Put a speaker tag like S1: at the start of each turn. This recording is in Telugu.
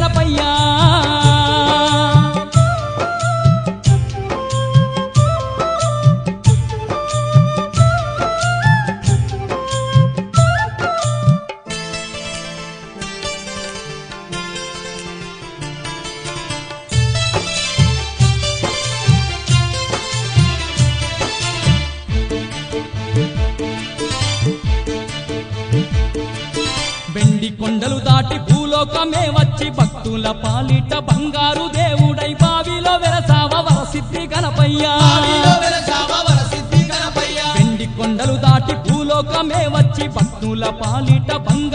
S1: గణపయ్యా వెండి కొండలు దాటి భూలోకమే వచ్చి భక్తుల పాలిట బంగారు దేవుడై బావిలో వెలసావ వరసిద్ధి గణపయ్యా వెండి కొండలు దాటి భూలోకమే వచ్చి భక్తుల పాలిట బంగారు